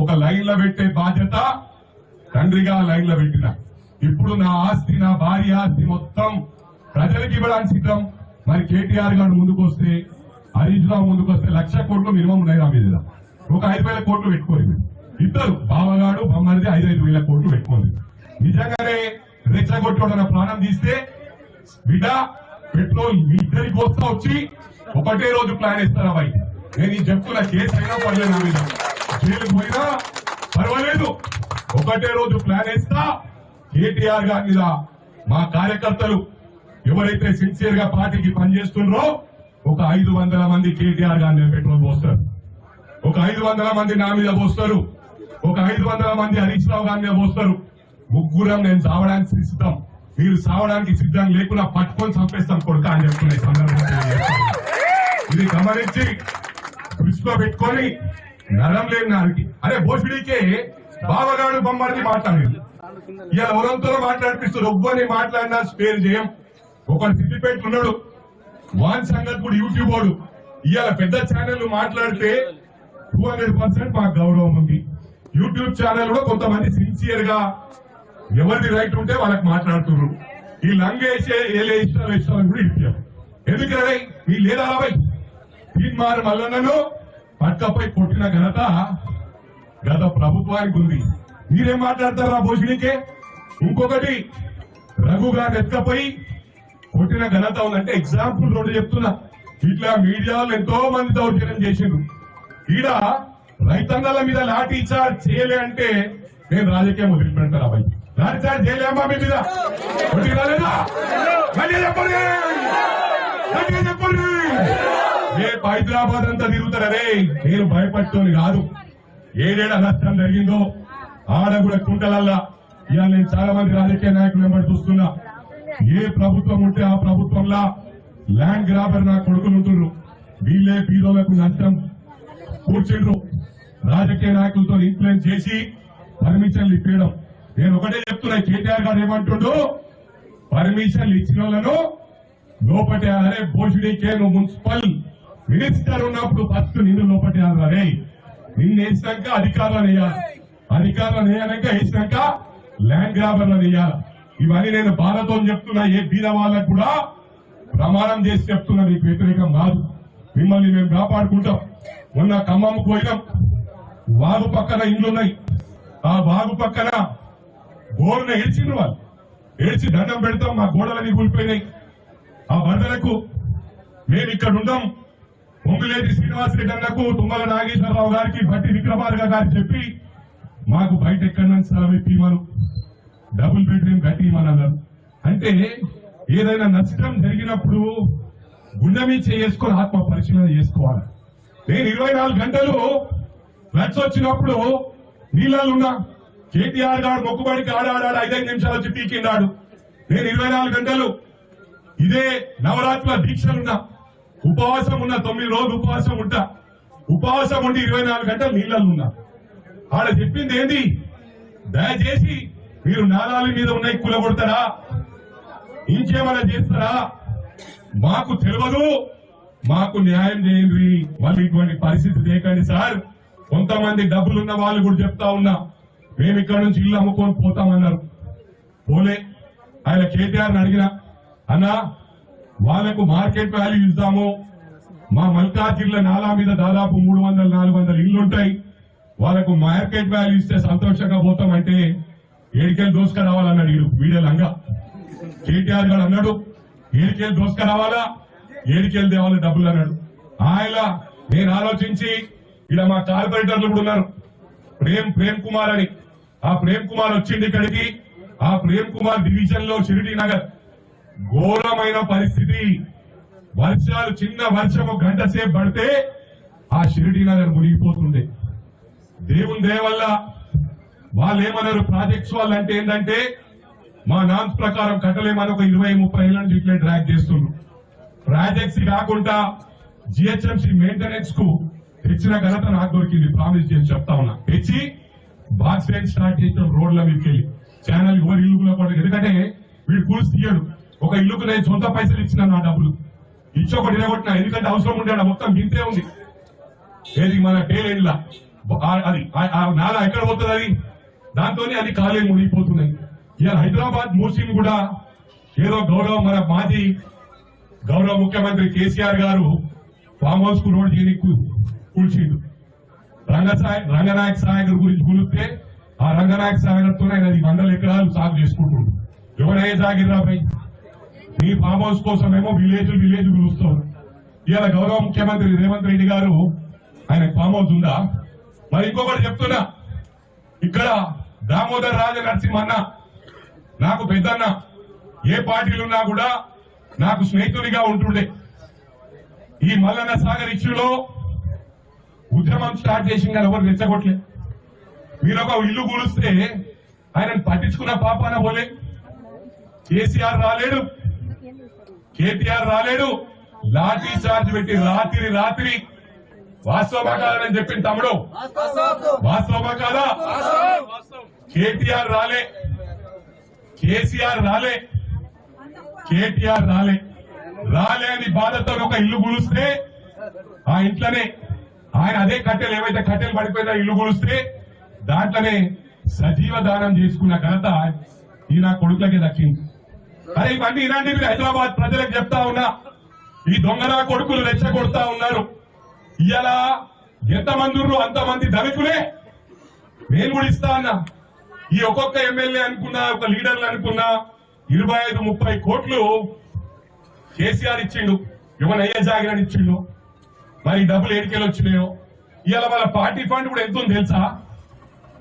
ఒక లైన్ లో పెట్టే బాధ్యత తండ్రిగా లైన్ లో పెట్టిన. ఇప్పుడు నా ఆస్తి, నా భార్య ఆస్తి మొత్తం ప్రజలకు ఇవ్వడానికి సిద్ధం. మరి కేటీఆర్ గారు ముందుకు వస్తే, హరీష్ రావు ముందుకు వస్తే 1,00,000 కోట్లు మినిమం ఉన్నాయి నా మీద. ఒక 5,000 కోట్లు పెట్టుకోలేదు. ఇద్దరు బావగాడు బొమ్మది 5,000 కోట్లు పెట్టుకోలేదు. నిజంగానే రెచ్చగొట్టుకోవడం ప్రాణం తీస్తే బిడ్డ పెట్రోల్ మీ ఇద్దరికి వస్తా వచ్చి ఒకటే రోజు ప్లాన్ ఇస్తారా బాయ్? నేను ఈ చెప్తున్న కేసు అయినా పర్లేదు, నా మీద జైలుకు పోయినా పర్వాలేదు, ఒకటే రోజు ప్లాన్ వేస్తా. కేటీఆర్ గారి మీద మా కార్యకర్తలు ఎవరైతే సిన్సియర్ గా పార్టీకి పనిచేస్తున్నారో ఒక 500 మంది కేటీఆర్ గారి మీద పెట్రోల్ పోస్తారు, ఒక 500 మంది నా మీద పోస్తారు, ఒక 500 మంది హరీష్ రావు గారి మీద పోస్తారు. ముగ్గురం నేను సావడానికి సిద్ధం, మీరు సావడానికి సిద్ధం లేకుండా పట్టుకొని చంపేస్తాం కొడుక అని చెప్తున్నాయి సందర్భంగా. ఇది గమనించి దృష్టిలో పెట్టుకొని నరం లేని నారికి అరే భోషుడికే బావగాడు బొమ్మని మాట్లాడేది ఇలా ఎవరంతో మాట్లాడిపిస్తారు. ఒవ్వని మాట్లాడినా స్పేర్ చేయం. ఒకడు సిద్దిపేట ఉన్నాడు, వాన్ సంగతి కూడా యూట్యూబ్ వాడు. ఇవాళ పెద్ద ఛానల్ మాట్లాడితే 200% మాకు గౌరవం ఉంది. యూట్యూబ్ ఛానల్ కూడా కొంతమంది సిన్సియర్ గా ఎవరిది రైట్ ఉంటే వాళ్ళకి మాట్లాడుతున్నారు. ఈ లంగేసే ఏలే ఇష్టం ఇష్టం కూడా ఇచ్చాం. ఎందుకంటే ఈ లేదా తీన్మార్ మల్లన్నను పక్కపై కొట్టిన ఘనత గత ప్రభుత్వానికి ఉంది. మీరేం మాట్లాడతారా భోషుడికే? ఇంకొకటి రఘు గారి ఎత్తపై కొట్టిన ఘనత ఉందంటే ఎగ్జాంపుల్ 2 చెప్తున్నా. ఇట్లా మీడియాలో ఎంతో మంది దౌర్జన్యం చేసిండ్రు. ఈడ రైతన్నల మీద లాఠీ చార్జ్ చేయలే అంటే నేను రాజకీయం వదిలిపెడతాను. అబ్బాయి లాఠీ చార్జ్ చేయలేమా మీ మీద? చెప్పండి. రేపు హైదరాబాద్ అంతా తిరుగుతారే, నేను భయపడుతోని కాదు. ఏడేడ నష్టం జరిగిందో ఆడ కూడా కుంటలల్లా ఇవాళ నేను చాలా మంది రాజకీయ నాయకులు వెంబడి చూస్తున్నా. ఏ ప్రభుత్వం ఉంటే ఆ ప్రభుత్వంలో ల్యాండ్ గ్రాబర్ నా కొడుకులు ఉంటున్నారు. వీళ్ళే పీదోలకు నష్టం కూర్చుండ్రు. రాజకీయ నాయకులతో ఇన్ఫ్లుయెన్స్ చేసి పర్మిషన్లు ఇప్పించడం. నేను ఒకటే చెప్తున్నా, కేటీఆర్ గారు ఏమంటుండో పర్మిషన్లు ఇచ్చిన వాళ్ళను లోపటేయాలరే. భోషుడికే నువ్వు మున్సిపల్ మినిస్టర్ ఉన్నప్పుడు ఫస్ట్ నిన్ను లోపటేయాలరే. నిన్ను వేసినాక అధికారులను వేయాలి, అధికారులను వేయనాక వేసినాక ల్యాండ్ గ్రాబర్లను వేయాలి. ఇవన్నీ నేను బాధతో చెప్తున్నా. ఏ బీద వాళ్ళకు కూడా ప్రమాణం చేసి చెప్తున్నా, మీకు వ్యతిరేకం కాదు. మిమ్మల్ని మేము కాపాడుకుంటాం. మొన్న ఖమ్మంకు పోయినాం, వాగు పక్కన ఇండ్లున్నాయి. ఆ వాగు పక్కన గోడను ఏడ్చిండ్రు వాళ్ళు. ఏడ్చి దండం పెడతాం, మా గోడలన్నీ కూలిపోయినాయి. ఆ వరదలకు మేము ఇక్కడ ఉండం. పొంగులేటి శ్రీనివాసరెడ్డి అన్నకు, తుమ్మల నాగేశ్వరరావు గారికి, భట్టి విక్రమార్క గారికి చెప్పి మాకు బయట ఎక్కడన్నా స్థలం ఇవ్వమను, డబుల్ బెడ్రూమ్ కట్టి ఇవ్వమని అన్నారు. అంటే ఏదైనా నష్టం జరిగినప్పుడు గుండె మీద చేసుకొని ఆత్మ పరిశీలన చేసుకోవాలి. నేను 24 గంటలు ఫ్లడ్స్ వచ్చినప్పుడు నీళ్ళున్నా కేటీఆర్ గారు మొక్కుబడికి ఆడాడు 5 నిమిషాలు వచ్చి పీకిన్నాడు. నేను 24 గంటలు ఇదే నవరాత్రుల దీక్షలున్నా, ఉపవాసం ఉన్న 9 రోజులు ఉపవాసం ఉంటా. ఉపవాసం ఉండి 24 గంటలు నీళ్ళున్నా. ఆడ చెప్పింది ఏంది? దయచేసి మీరు నాలాల మీద ఉన్నాయి కూలగొడతారా, ఇంకేమైనా చేస్తారా, మాకు తెలియదు, మాకు న్యాయం చేయండి. మళ్ళీ ఇటువంటి పరిస్థితి లేకండి సార్. కొంతమంది డబ్బులున్న వాళ్ళు కూడా చెప్తా ఉన్నా, మేము ఇక్కడ నుంచి ఇల్లు అమ్ముకొని పోతామన్నారు. పోలే. ఆయన కేటీఆర్ని అడిగినా, అన్నా వాళ్లకు మార్కెట్ వాల్యూ ఇద్దాము, మా మల్కాజిల్లా నాలా మీద దాదాపు 300-400 ఇళ్లుంటాయి, వాళ్లకు మార్కెట్ వాల్యూ ఇస్తే సంతోషంగా పోతామంటే ఏడికెళ్ళి దోసుకురావాలన్నాడు. వీడేలంగా కేటీఆర్ గారు అన్నాడు, ఏడికెళ్ళి దోసుకురావాలా, ఏడికెళ్ళి తేవాలి డబ్బులు అన్నాడు. ఆయన నేను ఆలోచించి ఇలా మా కార్పొరేటర్లు కూడా ఉన్నారు, ప్రేమ్ కుమార్ అని. ఆ ప్రేమ్ కుమార్ వచ్చింది ఇక్కడికి. ఆ ప్రేమ్ కుమార్ డివిజన్ లో షిరిడి నగర్ ఘోరమైన పరిస్థితి. వర్షాలు, చిన్న వర్షం 1 గంట సేపు పడితే ఆ షిరిడి నగర్ మునిగిపోతుండే. దేవుని దయ వల్ల వాళ్ళు ఏమన్నారు, ప్రాజెక్ట్స్ వాళ్ళు అంటే ఏంటంటే మా నామ్స్ ప్రకారం కట్టలేమని ఒక 20-30 ఏళ్ళ నుంచి ఇట్లా డ్రాక్ చేస్తున్నారు. ప్రాజెక్ట్స్ కాకుండా జిహెచ్ఎంసీ మెయింటెనెన్స్ కు తెచ్చిన ఘనత నాకు దొరికింది. ప్రామిస్ చేసి చెప్తా ఉన్నా. తెచ్చి బాక్స్ లైన్ స్టార్ట్ చేసిన రోడ్ల మీదకి వెళ్ళి ఛానల్ ఎవరు ఇల్లు కూడా, ఎందుకంటే వీడు కూల్స్ తీయడు. ఒక ఇల్లుకు నేను సొంత పైసలు ఇచ్చిన నా డబ్బులు ఇచ్చి ఒకటి నిలబట్టినా, ఎందుకంటే అవసరం ఉండే మొత్తం గింతే ఉంది. ఏది మన టేలెండ్లా అది నాలా ఎక్కడ పోతుంది అది దాంతోనే అది ఖాళీ మునిగిపోతున్నాయి. ఇవాళ హైదరాబాద్ మూసిని కూడా ఏదో గౌరవ మన మాజీ గౌరవ ముఖ్యమంత్రి కేసీఆర్ గారు ఫామ్ హౌస్ కు రోడ్ చేయడానికి కూల్చిండు. రంగనాయక సాగర్ గురించి కూలిస్తే ఆ రంగనాయక సాగర్ తోనే అది 100 ఎకరాలు సాగు చేసుకుంటుండు. ఎవరైనా సాగిర్రాపై మీ ఫామ్ హౌస్ కోసమేమో విలేజ్ పిలుస్తారు. ఇవాళ గౌరవ ముఖ్యమంత్రి రేవంత్ రెడ్డి గారు ఆయన ఫామ్ హౌస్ ఉందా? మరి ఇంకొకటి చెప్తున్నా, ఇక్కడ దామోదర్ రాజ నరసింహన్న నాకు పెద్దన్న, ఏ పార్టీలున్నా కూడా నాకు స్నేహితునిగా ఉంటుండే. ఈ మల్లన్న సాగర్ ఇష్యూలో ఉద్యమం స్టార్ట్ చేసిన కానీ ఎవరు రెచ్చగొట్టలే. మీరు ఒక ఇల్లు కూలిస్తే ఆయనను పట్టించుకున్న పాపాన పోలే. కేసీఆర్ రాలేడు, కేటీఆర్ రాలేడు, లాఠీ చార్జ్ పెట్టి రాత్రి వాస్తవమా కాదని చెప్పింది తమ్ముడు, వాస్తవమా కాదా? కేటీఆర్ రాలే, కేసీఆర్ రాలే, కేటీఆర్ రాలే అని బాధతో ఒక ఇల్లు కూలిస్తే ఆ ఇంట్లోనే ఆయన అదే కట్టెలు ఏవైతే కట్టెలు పడిపోయినా ఇల్లు కూలిస్తే దాంట్లోనే సజీవ దానం చేసుకున్న ఘనత ఈ నా కొడుకులకే దక్కింది. అరే ఇవన్నీ ఇలాంటివి హైదరాబాద్ ప్రజలకు చెప్తా ఉన్నా. ఈ దొంగన కొడుకులు రెచ్చగొడతా ఉన్నారు. ఇవాళ ఎంతమంది ఉన్నారు అంతమంది ధనికులే. నేను కూడా ఇస్తా అన్నా. ఈ ఒక్కొక్క ఎమ్మెల్యే అనుకున్నా, ఒక లీడర్లు అనుకున్నా 25-30 కోట్లు కేసీఆర్ ఇచ్చిండు. ఎవరయ్యా జాగిరని ఇచ్చిండు. మరి డబ్బులు ఏడికెళ్ళి వచ్చినాయో. ఇవాళ వాళ్ళ పార్టీ ఫండ్ కూడా ఎంత ఉంది తెలుసా?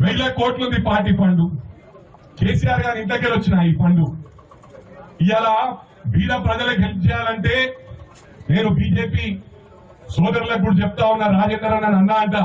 1000 కోట్లు ఉంది పార్టీ ఫండ్. కేసీఆర్ గారి ఇంట్లోకెళ్ళి వచ్చిన ఈ ఫండ్. ఇవాళ బీద ప్రజలకు హెల్ప్ చేయాలంటే నేను బీజేపీ సోదరులకు కూడా చెప్తా ఉన్నా. రాజేంద్ర అన్న అంట